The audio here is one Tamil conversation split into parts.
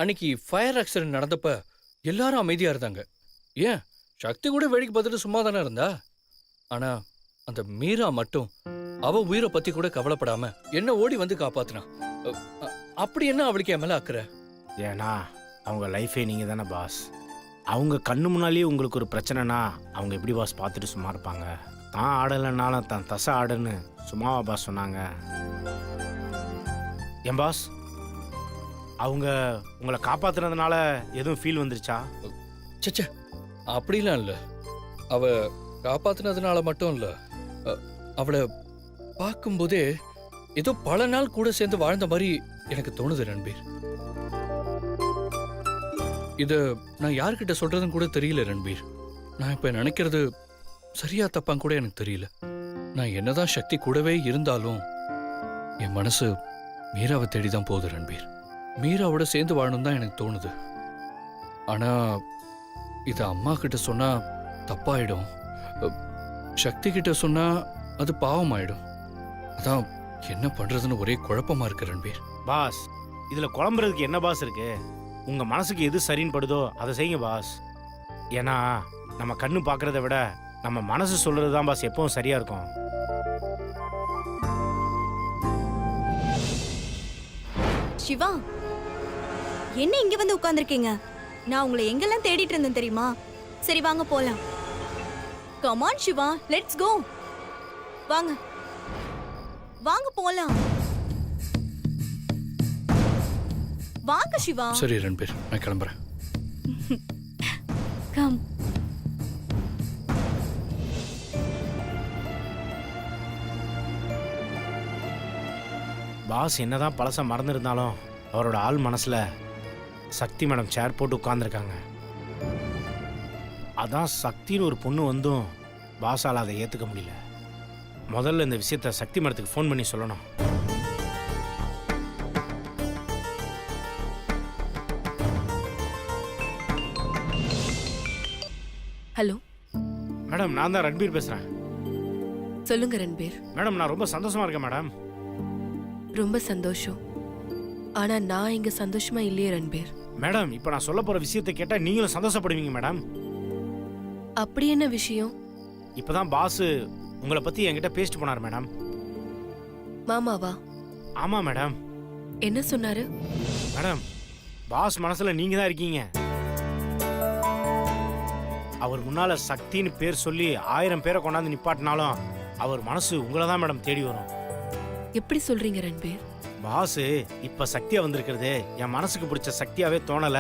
அன்னைக்கு ஃபயர் ஆக்சிடென்ட் நடந்தப்ப எல்லாரும் அமைதியா இருந்தாங்க. ஏன் சக்தி கூட வேடிக்கை பார்த்துட்டு சும்மா தானே இருந்தா. ஆனா அந்த மீரா மட்டும் அவ உயிரை பத்தி கூட கவலைப்படாம என்ன ஓடி வந்து காப்பாத்துனா. அப்படி என்ன அவளுக்கு என் மேல அக்கறை? ஏன்னா அவங்க லைஃபே நீங்கள் தானே பாஸ். அவங்க கண்ணு முன்னாலேயே உங்களுக்கு ஒரு பிரச்சனைனா அவங்க எப்படி பாஸ் பார்த்துட்டு சும்மா இருப்பாங்க? தான் ஆடலைனாலும் தான் தசை ஆடுன்னு சும்மாவா பாஸ் சொன்னாங்க? ஏன் பாஸ் அவங்க உங்களை காப்பாத்துனதுனால எதுவும் ஃபீல் வந்துருச்சா? சச்சே, அப்படிலாம் இல்ல. அவ காப்பாத்துனதுனால மட்டும் இல்ல, அவளை பார்க்கும்போதே ஏதோ பல நாள் கூட சேர்ந்து வாழ்ந்த மாதிரி எனக்கு தோணுது ரன்பீர். இத நான் யார்கிட்ட சொல்றதுன்னு கூட தெரியல ரன்பீர். நான் இப்ப நினைக்கிறது சரியா தப்பான்னு கூட எனக்கு தெரியல. நான் என்னதான் சக்தி கூடவே இருந்தாலும் என் மனசு மீராவை தேடிதான் போகுது ரன்பீர். மீராவோட சேர்ந்து வாழணும் தான் எனக்கு தோணுது. ஆனா இத அம்மா கிட்ட சொன்னா தப்பாயிடும், சக்தி கிட்ட சொன்னா அது பாவமாயிடும். அதான் என்ன பண்றதுன்னு ஒரே குழப்பமா இருக்கு ரன்பீர். பாஸ் இதுல குழம்புறதுக்கு என்ன பாஸ் இருக்கு? உங்க மனசுக்கு எது சரின்னு படுதோ அதை செய்யுங்க பாஸ். ஏன்னா நம்ம கண்ணு பார்க்கறத விட நம்ம மனசு சொல்றது தான் பாஸ் எப்பவும் சரியா இருக்கும். சிவா, என்ன இங்க வந்து உட்கார்ந்திருக்கீங்க? நான் உங்களை எங்கெல்லாம் தேடிட்டு இருந்தேன் தெரியுமா? சரி வாங்க போலாம். Come on Shiva, let's go. வாங்க வாங்க போலாம். வாங்க சிவா. சரி ரன்பீர், நான் கிளம்புறேன். கம். பாஸ் என்னதான் பழச மறந்துருந்தாலும் அவரோட ஆள் மனசுல சக்தி மேடம் சேர் போட்டு உட்கார்ந்துருக்காங்க. அதான் சக்தின்னு ஒரு பொண்ணு வந்தும் பாஸால் அதை ஏற்றுக்க முடியல. முதல்ல இந்த விஷயத்த சக்தி மேடத்துக்கு ஃபோன் பண்ணி சொல்லணும். ஹலோ மேடம், நான் தான் ரன்பீர் பேசுகிறேன். சொல்லுங்க ரன்பீர். மேடம், நான் ரொம்ப சந்தோஷமா இருக்கேன் மேடம். ரொம்ப சந்தோஷம். ஆனா நான் இங்க சந்தோஷமா இல்லையே ரன்பீர். மேடம், இப்போ நான் சொல்ல போற விஷயத்தை கேட்டா நீங்களும் சந்தோஷப்படுவீங்க மேடம். அப்படி என்ன விஷயம்? இப்பதான் பாஸ் உங்களை பத்தி என்கிட்ட பேசிட்டு போனார் மேடம். மாமாவா? ஆமா மேடம். என்ன சொன்னாரு? மேடம், பாஸ் மனசுல நீங்க தான் இருக்கீங்க. அவர் முன்னால சக்தின்னு பேர் சொல்லி 1000 பேரை கொண்டாந்து நிப்பாட்டினாலும் அவர் மனசு உங்களை தான் மேடம் தேடி வரும். எப்படி சொல்றீங்க ரன்பீர்? பாஸ் இப்ப சக்தியா வந்திருக்கிறது என் மனசுக்கு பிடிச்ச சக்தியாவே தோணல.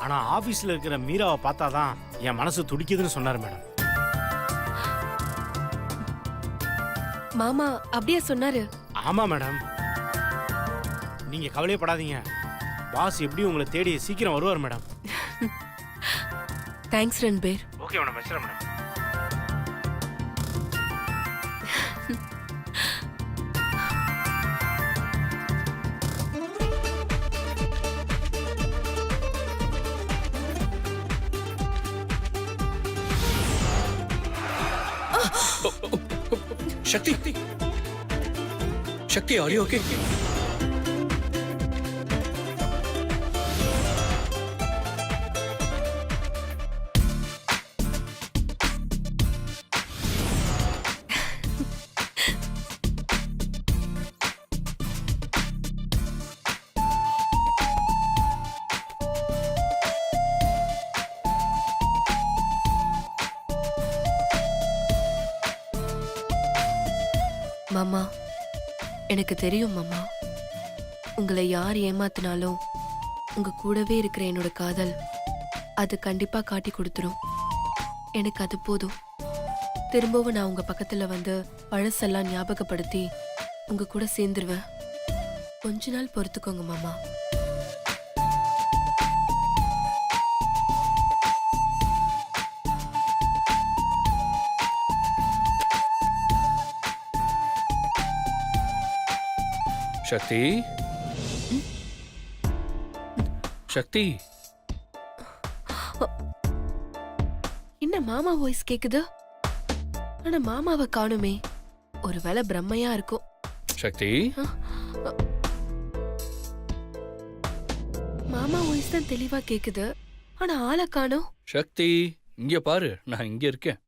ஆனா ஆபீஸ்ல இருக்கிற மீராவை பார்த்தாதான் என் மனசு துடிக்குதுன்னு சொன்னார் மேடம். மாமா அப்படியே சொன்னாரு? ஆமா மேடம். நீங்க கவலையப்படாதீங்க, பாஸ் எப்படி உங்களை தேடி சீக்கிரம் வருவார் madam. Thanks Ranbir. Okay madam, வச்சுறேன் madam. Shakti, Shakti, are you okay? மாமா, எனக்கு தெரியும் மாமா. உங்களை யார் ஏமாத்தினாலும் உங்க கூடவே இருக்கிற என்னோட காதல் அது கண்டிப்பா காட்டி கொடுத்துரும். எனக்கு அது போதும். திரும்பவும் நான் உங்க பக்கத்துல வந்து பழசெல்லாம் ஞாபகப்படுத்தி உங்க கூட சேர்ந்துருவேன். கொஞ்ச நாள் பொறுத்துக்கோங்க மாமா. சக்தி, சக்தி. என்ன மாமா வாய்ஸ் கேக்குது? ஆனா மாமாவை காணுமே. ஒருவேளை பிரம்மையா இருக்கும். சக்தி, மாமா வாய்ஸ் தான் தெளிவா கேக்குது, ஆனா ஆளை காணோம். சக்தி, இங்க பாரு, நான் இங்க இருக்கேன்.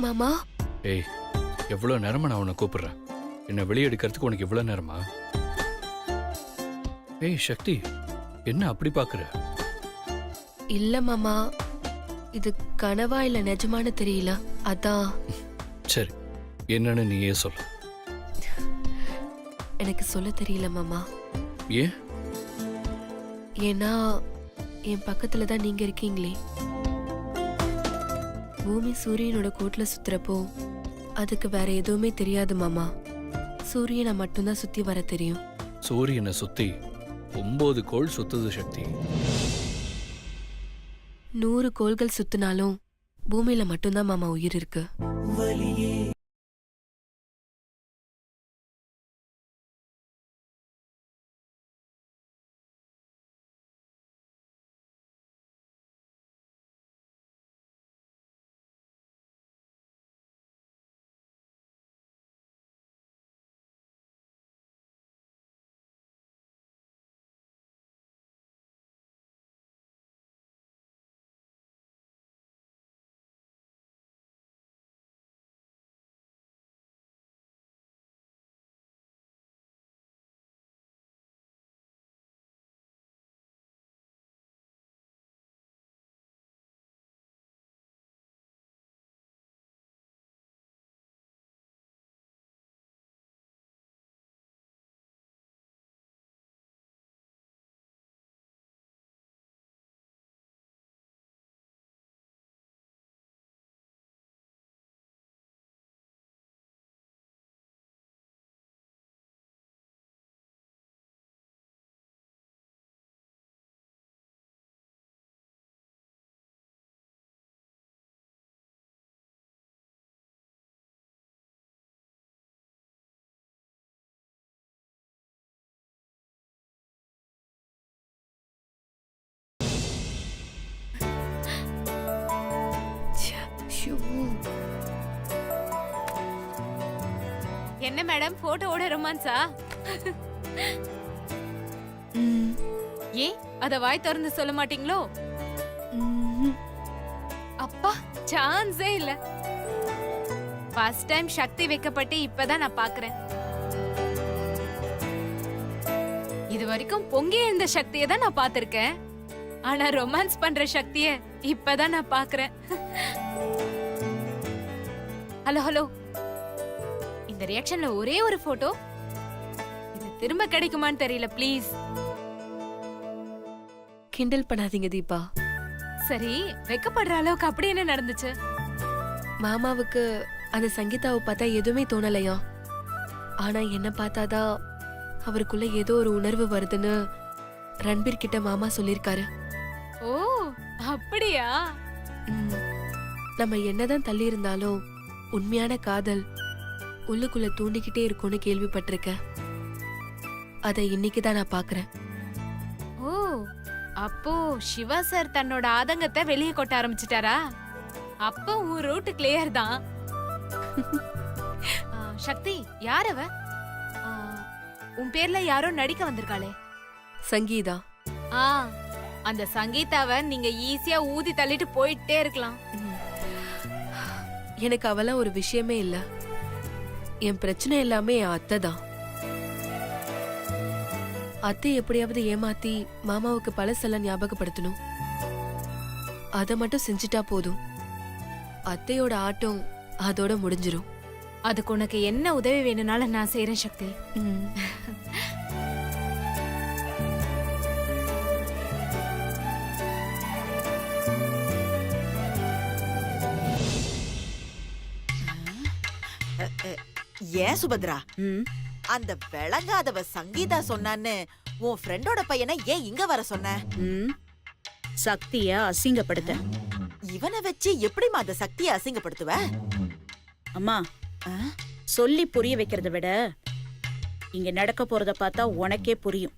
மாமா, ஏய், எவ்வளவு நேரமா நான் உன்னை கூப்பிடுறேன். என்ன வெளியே எடுக்கிறதுக்கு உனக்கு இவ்வளவு நேரமா? ஏய் சக்தி, என்ன அப்படி பாக்குற? இல்ல மாமா, இது கனவா இல்ல நிஜமானு தெரியல, அதான். சரி, என்னன்னு நீயே சொல்லு. எனக்கு சொல்ல தெரியல மாமா. ஏன்? ஏன்னா என் பக்கத்துல தான் நீங்க இருக்கீங்களே. பூமி சூரியனோட கோட்ல சுத்துறப்போ அதுக்கு வேற எதுவுமே தெரியாது மாமா. சூரியனை மட்டும்தான் சுத்தி வர தெரியும். சூரியனை சுத்தி 9 கோள் சுத்துது சக்தி. 100 கோள்கள் சுத்தினாலும் பூமியில மட்டும்தான் மாமா உயிர் இருக்கு. என்ன மேடம், போட்டோவோட ரொமான்ஸா? ஏன் அத வாய் திறந்து சொல்ல மாட்டீங்களோ? அப்பா, சான்ஸே இல்ல. ஃபர்ஸ்ட் டைம் சக்தி வைக்கப்பட்டு இப்பதான் நான் பாக்குறேன். இது வரைக்கும் பொங்கி எழுந்த சக்தியை தான் நான் பாத்திருக்கேன். ஆனா ரொமான்ஸ் பண்ற சக்தியை இப்பதான் நான் பாக்குறேன். ஹலோ ஹலோ, இந்த ரியாக்ஷன்ல ஒரே ஒரு போட்டோ, இது திரும்ப கிடைக்குமான்னு தெரியல. ப்ளீஸ் கிண்டல் பண்ணாதீங்க தீபா. சரி, வெக்கப்படுற அளவுக்கு அப்படி என்ன நடந்துச்சு? மாமாவுக்கு அந்த சங்கீதாவை பார்த்தா எதுவுமே தோணலையா. ஆனா என்ன பார்த்தாதான் அவருக்குள்ள ஏதோ ஒரு உணர்வு வருதுன்னு ரன்பீர் கிட்ட மாமா சொல்லிருக்காரு. ஓ, அப்படியா? நம்ம என்னதான் தள்ளி இருந்தாலும் உண்மையான காதல் உள்ளுக்குள்ள தூண்டிக்கிட்டே இருக்கும்னு கேள்விப்பட்டிருக்கேன். அதை இன்னைக்குதான் நான் பாக்குறேன். ஓ, அப்போ சிவா சார் தன்னோட ஆதங்கத்தை வெளியே கொட்ட ஆரம்பிச்சிட்டாரா? அப்போ உன் ரூட் கிளியர் தான். சக்தி, யார் அவ? உன் பேர்ல யாரோ நடிக்க வந்திருக்காளே. சங்கீதா. அந்த சங்கீதாவை நீங்க ஈஸியா ஊதி தள்ளிட்டு போயிட்டே இருக்கலாம். எனக்கு அவெல்லாம் ஒரு விஷயமே இல்ல. என் பிரச்சனை எல்லாமே என் அத்தை தான். அத்தை எப்படியாவது ஏமாத்தி மாமாவுக்கு பழசெல்லாம் ஞாபகப்படுத்தணும். அதை மட்டும் செஞ்சுட்டா போதும். அத்தையோட ஆட்டம் அதோட முடிஞ்சிரும். அதுக்கு உனக்கு என்ன உதவி வேணும்னாலும் நான் செய்யறேன் சக்தி. ஏன் சுபத்ரா, ம், அந்த விளங்காதவ சங்கீதா சொன்னான்னு உன் ஃப்ரெண்டோட பையனை ஏன் இங்க வர சொன்ன? ம். சக்திய அசிங்கப்படுத்த. இவனை வச்சு எப்படிம்மா அந்த சக்தியை அசிங்கப்படுத்துவ? அம்மா, சொல்லி புரிய வைக்கிறத விட இங்க நடக்க போறத பார்த்தா உனக்கே புரியும்.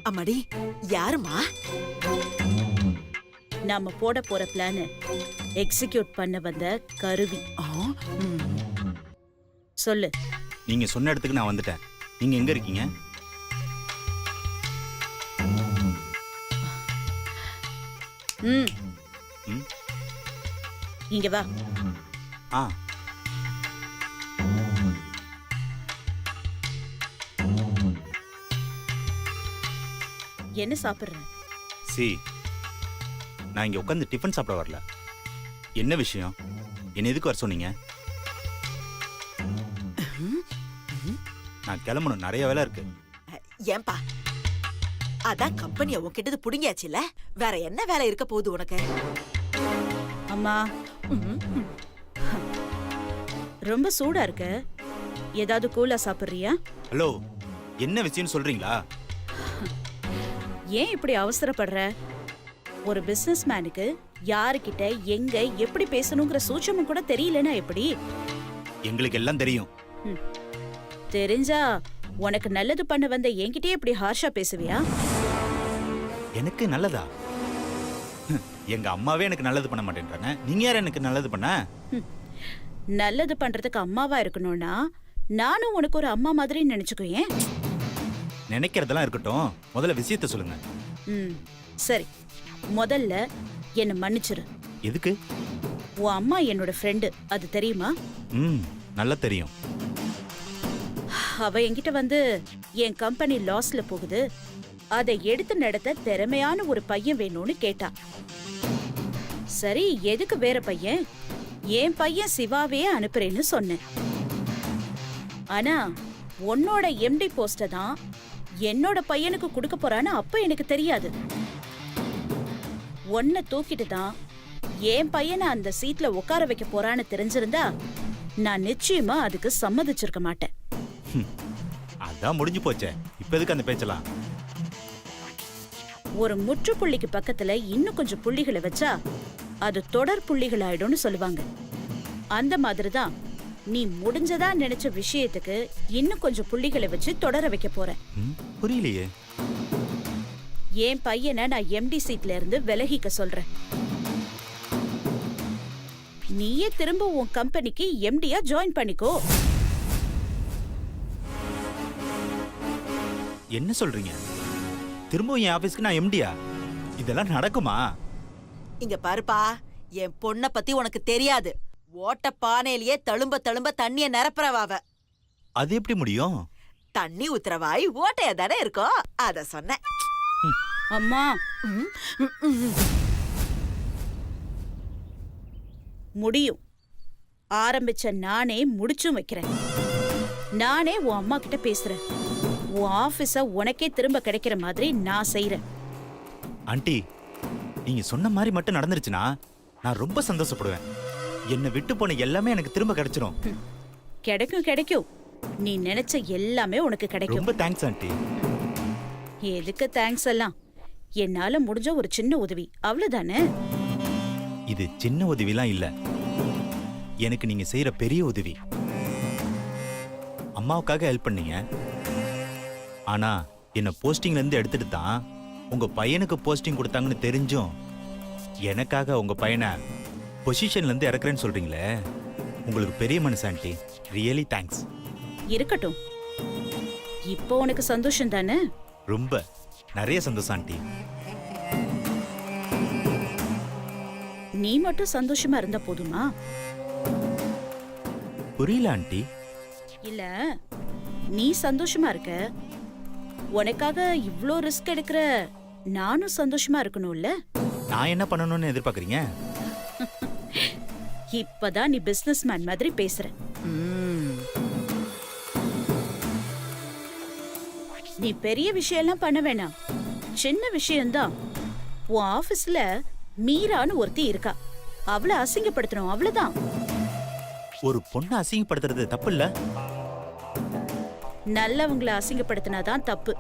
அம்மாடி, யாருமா? நாம போட போற பிளான் எக்ஸிக்யூட் பண்ண வந்த கருவி. சொல்லு. நீங்க சொன்ன இடத்துக்கு நான் வந்துட்டேன். நீங்க எங்க இருக்கீங்க? ம். ம். இங்க வா. ஆ என்ன சாப்பிடுற? சி, நான் இங்க உட்காந்து டிஃபன் சாப்பிட வரல. என்ன விஷயம்? என்ன எதுக்கு வர சொன்னீங்க? நான் கிளம்பணும், நிறைய வேலை இருக்கு. ஏன்பா, அதான் கம்பெனிய உன்கிட்ட புடுங்கியாச்சுல, வேற என்ன வேலை இருக்க போகுது உனக்கு? அம்மா, ரொம்ப சூடா இருக்க. ஏதாவது கூலா சாப்பிடுறியா? ஹலோ, என்ன விஷயம்னு சொல்றீங்களா? ஏன் இப்படி அவசரப்படுற? ஒரு பிசினஸ் மேனுக்கு யாருக்கிட்ட எங்க எப்படி பேசணுங்கிற சூட்சமும் கூட தெரியலனா எப்படி? எங்களுக்கு எல்லாம் தெரியும். தெரிஞ்சா உனக்கு நல்லது பண்ண வந்த என்கிட்டயே இப்படி ஹார்ஷா பேசுவியா? எனக்கு நல்லதா? எங்க அம்மாவே எனக்கு நல்லது பண்ண மாட்டேன்றாங்க. நீங்க யார் எனக்கு நல்லது பண்ண? நல்லது பண்றதுக்கு அம்மாவா இருக்கணும்னா நானும் உனக்கு ஒரு அம்மா மாதிரி நினைச்சுக்கோ. ஏன்? நினைக்கிறதெல்லாம் இருக்கட்டும், முதல்ல விஷயத்த சொல்லுங்க. சரி, முதல்ல என்ன மன்னிச்சிரு. எதுக்கு? உன் அம்மா என்னோட ஃப்ரெண்டு, அது தெரியுமா? நல்லா தெரியும். அவ என்கிட்ட வந்து என் கம்பெனி லாஸ்ல போகுது, அதை எடுத்து நடத்த திறமையான ஒரு பையன் வேணும்னு கேட்டா. சரி, எதுக்கு வேற பையன்? என் பையன் சிவாவே அனுப்புறேன்னு சொன்னேன். ஆனா உன்னோட எம்டி போஸ்ட தான் என்னோட பையனுக்கு கொடுக்க போறான்னு அப்ப எனக்கு தெரியாது. உன்னை தூக்கிட்டு தான் என் பையனை அந்த சீட்ல உட்கார வைக்க போறான்னு தெரிஞ்சிருந்தா நான் நிச்சயமா அதுக்கு சம்மதிச்சிருக்க மாட்டேன். அதான் முடிஞ்சு போச்சே, இப்ப எதுக்கு அந்த பேச்சலாம்? ஒரு முற்றுப்புள்ளிக்கு பக்கத்துல இன்னும் கொஞ்சம் புள்ளிகளை வச்சா அது தொடர் புள்ளிகள் ஆயிடும்னு சொல்லுவாங்க. அந்த மாதிரிதான் நீ முடிஞ்சதா நினைச்ச விஷயத்துக்கு இன்னும் கொஞ்சம் புள்ளிகளை வச்சு தொடர வைக்க போற. புரியலையே. என் பையனை நான் எம்டி சீட்ல இருந்து விலகிக்க சொல்றேன். நீயே திரும்ப உன் கம்பெனிக்கு எம்டியா ஜாயின் பண்ணிக்கோ. என்ன சொல்றீங்க? திரும்பவும் என் ஆபீஸ்க்கு நான் எம்டியா? இதெல்லாம் நடக்குமா? இங்க பாருப்பா, என் பொண்ண பத்தி உனக்கு தெரியாது. ஓட்ட பானையிலேயே தழும்ப தழும்ப தண்ணிய நிரப்புறவாவ. அது எப்படி முடியும்? தண்ணி ஊத்துறவாய் ஓட்டையா தானே இருக்கும், அத சொன்னேன். அம்மா, முடியும். ஆரம்பிச்ச நானே முடிச்சும் வைக்கிறேன். நானே உன் அம்மா கிட்ட பேசுறேன். உன் ஆபீஸ உனக்கே திரும்ப கிடைக்கிற மாதிரி நான் செய்யறேன். ஆண்டி, நீங்க சொன்ன மாதிரி மட்டும் நடந்துருச்சுன்னா நான் ரொம்ப சந்தோஷப்படுவேன். என்னை விட்டு போன எல்லாமே எனக்கு திரும்ப கிடைச்சிரும். கிடைக்கும் கிடைக்கும். நீ நினைச்ச எல்லாமே உனக்கு கிடைக்கும். ரொம்ப தேங்க்ஸ் ஆண்டி. எதுக்கு தேங்க்ஸ் எல்லாம்? என்னால முடிஞ்ச ஒரு சின்ன உதவி, அவ்வளவுதானே. இது சின்ன உதவிலாம் இல்ல, எனக்கு நீங்க செய்யற பெரிய உதவி. அம்மாவுக்காக ஹெல்ப் பண்ணீங்க. ஆனா என்ன போஸ்டிங்ல இருந்து எடுத்துட்டு தான் உங்க பையனுக்கு போஸ்டிங் கொடுத்தாங்கன்னு தெரிஞ்சும் எனக்காக உங்க பையனை பொசிஷன்ல இருந்து இறக்குறேன்னு சொல்றீங்களே, உங்களுக்கு பெரிய மனசு ஆண்டி. Really thanks. இருக்கட்டும். இப்போ உனக்கு சந்தோஷம் தானே? ரொம்ப நிறைய சந்தோஷம் ஆண்டி. நீ மட்டும் சந்தோஷமா இருந்தா போதுமா? புரியல ஆண்டி. இல்ல, நீ சந்தோஷமா இருக்க, உனக்காக இவ்ளோ ரிஸ்க் எடுக்கிற நானும் சந்தோஷமா இருக்கணும்ல. நான் என்ன பண்ணணும்னு எதிர்பார்க்கறீங்க? இப்பதான் நீ பிசினஸ் மேன் மாதிரி பேசுற. நீ பெரிய விஷயம் எல்லாம் பண்ண வேணாம், சின்ன விஷயம்தான். உன் ஆபீஸ்ல மீரான்னு ஒருத்தி இருக்கா, அவளை அசிங்கப்படுத்தணும், அவ்வளவுதான். ஒரு பொண்ணை அசிங்கப்படுத்துறது தப்பு இல்ல? நல்லவங்களை அசிங்கப்படுத்தினாதான் தப்பு.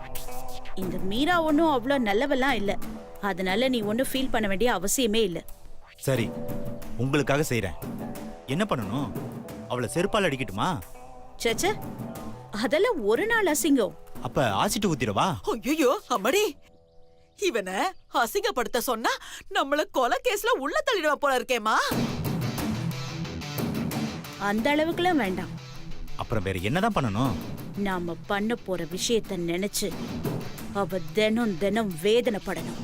இந்த மீரா ஒன்றும் அவ்வளோ நல்லவெல்லாம் இல்ல, அதனால நீ ஒன்றும் ஃபீல் பண்ண வேண்டிய அவசியமே இல்லை. சரி, உங்களுக்காக செய்றேன். என்ன பண்ணணும்? அவளை செருப்பால் அடிக்கட்டுமா? சச்ச, அதெல்லாம் ஒரு நாள் அசிங்கம். அப்ப ஆசிட்டு ஊத்திரவா? ஐயோ அம்மாடி, இவனை அசிங்கப்படுத்த சொன்னா நம்மள கொலை கேஸ்ல உள்ள தள்ளிடுவா போல இருக்கேம்மா. அந்த அளவுக்குலாம் வேண்டாம். அப்புறம் வேற என்னதான் பண்ணணும்? நாம பண்ண போற விஷயத்த நினைச்சு அவ தினம் தினம் வேதனைப்படணும்.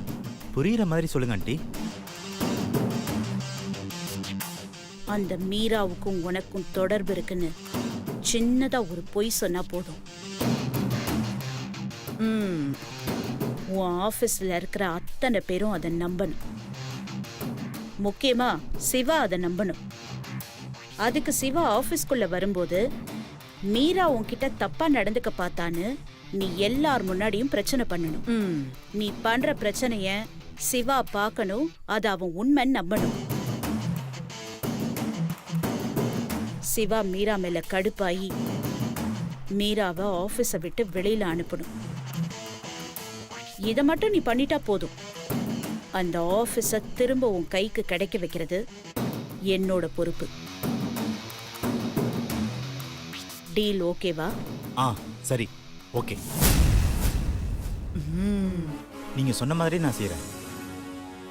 புரியுற மாதிரி சொல்லுங்க ஆண்டி. அந்த மீராவுக்கும் உனக்கும் தொடர்பு இருக்குன்னு சின்னதா ஒரு பொய் சொன்னா போதும். உன் ஆபீஸ்ல இருக்கிற அத்தனை பேரும் அதை நம்பணும். முக்கியமா சிவா அதை நம்பணும். அதுக்கு சிவா ஆபீஸ்க்குள்ள வரும்போது மீரா உன்கிட்ட தப்பா நடந்துக்க பார்த்தான்னு நீ எல்லார் முன்னாடியும் பிரச்சனை பண்ணணும். நீ பண்ற பிரச்சனைய சிவா பார்க்கணும், அது அவன் உண்மைன்னு நம்பணும். சிவா மீரா மேல கடுப்பாயி மீராவை ஆபீஸை விட்டு வெளியில அனுப்பணும். இத மட்டும் நீ பண்ணிட்டா போதும். அந்த ஆபீஸ திரும்ப உன் கைக்கு கிடைக்க வைக்கிறது என்னோட பொறுப்பு. டீல் ஓகேவா? சரி, ஓகே. நீங்க சொன்ன மாதிரி நான் செய்றேன்.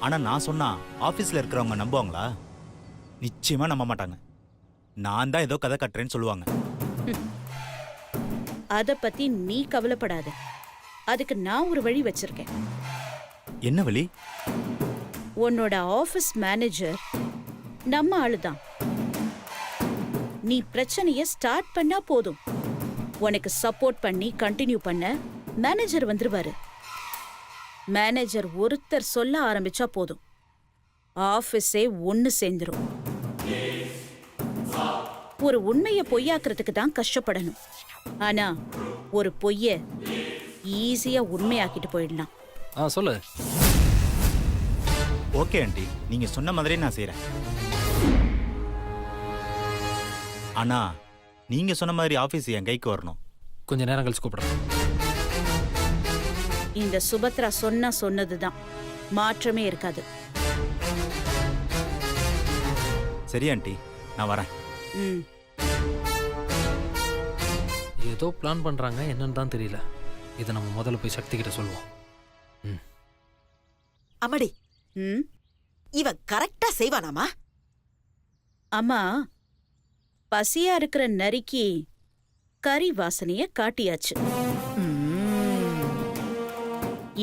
ஆனா நான் சொன்னா ஆபீஸ்ல இருக்கிறவங்க நம்புவாங்களா? நிச்சயமா நம்ப மாட்டாங்க. நான் தான் ஏதோ கதை கட்டுறேன்னு சொல்லுவாங்க. அத பத்தி நீ கவலைப்படாத. அதுக்கு நான் ஒரு வழி வச்சிருக்கேன். என்ன வழி? உன்னோட ஆபீஸ் மேனேஜர் நம்ம ஆளுதான். நீ பிரச்சனைய ஸ்டார்ட் பண்ணா போதும், உனக்கு சப்போர்ட் பண்ணி கண்டினியூ பண்ண மேனேஜர் வந்துருவாரு. மேனேஜர் ஒருத்தர் சொல்ல ஆரம்பிச்சா போதும், ஆபீஸே ஒன்னு சேர்ந்துரும். ஒரு உண்மைய பொய்யாக்குறதுக்கு தான் கஷ்டப்படணும். ஆனா ஒரு பொய்ய ஈஸியா உண்மையாக்கிட்டு போயிடலாம். சொல்லு. ஓகே ஆண்டி, நீங்க சொன்ன மாதிரி நான் செய்றேன். ஆனா நீங்க சொன்ன மாதிரி ஆபீஸ் என் கைக்கு வரணும். கொஞ்ச நேரம் கழிச்சு கூப்பிடுறேன். இந்த சுபத்ரா சொன்னதுதான், மாற்றமே இருக்காது. சரி ஆண்டி, நான் வரேன். ஏதோ பிளான் பண்றாங்க, என்னன்னு தான் தெரியல. இதை நம்ம முதல்ல போய் சக்தி கிட்ட சொல்லுவோம். அம்மாடி, இவன் கரெக்டா செய்வானாமா? அம்மா, பசியா இருக்கிற நரிக்கு கறி வாசனைய காட்டியாச்சு.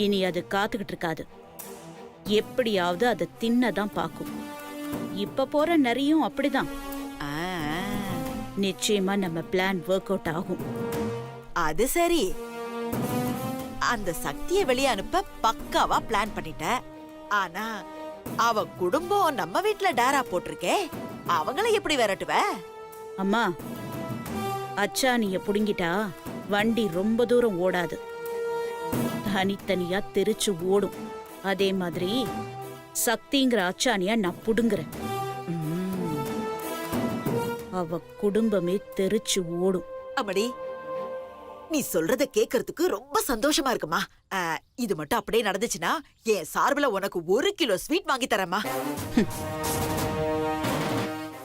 இனி அது காத்துக்கிட்டு இருக்காது, எப்படியாவது அதை தின்னதான் பாக்கும். இப்ப போற நரியும் அப்படிதான். நிச்சயமா நம்ம பிளான் ஒர்க் அவுட் ஆகும். அது சரி, அந்த சக்தியை வெளியே அனுப்ப பக்காவா பிளான் பண்ணிட்ட. ஆனா அவ குடும்பம் நம்ம வீட்ல டேரா போட்டிருக்கே, அவங்கள எப்படி விரட்டுவ? அம்மா, அச்சாணிய புடுங்கிட்டா வண்டி ரொம்ப தூரம் ஓடாது, தனித்தனியா தெரிச்சு ஓடும். அதே மாதிரி சக்திங்கிற அச்சாணியா நான் புடுங்குறேன், அவ குடும்பமே தெரிச்சு ஓடும். அம்மாடி, நீ சொல்றத கேக்குறதுக்கு ரொம்ப சந்தோஷமா இருக்குமா. இது மட்டும் அப்படியே நடந்துச்சுன்னா என் சார்பில் உனக்கு 1 கிலோ ஸ்வீட் வாங்கி தரேம்மா.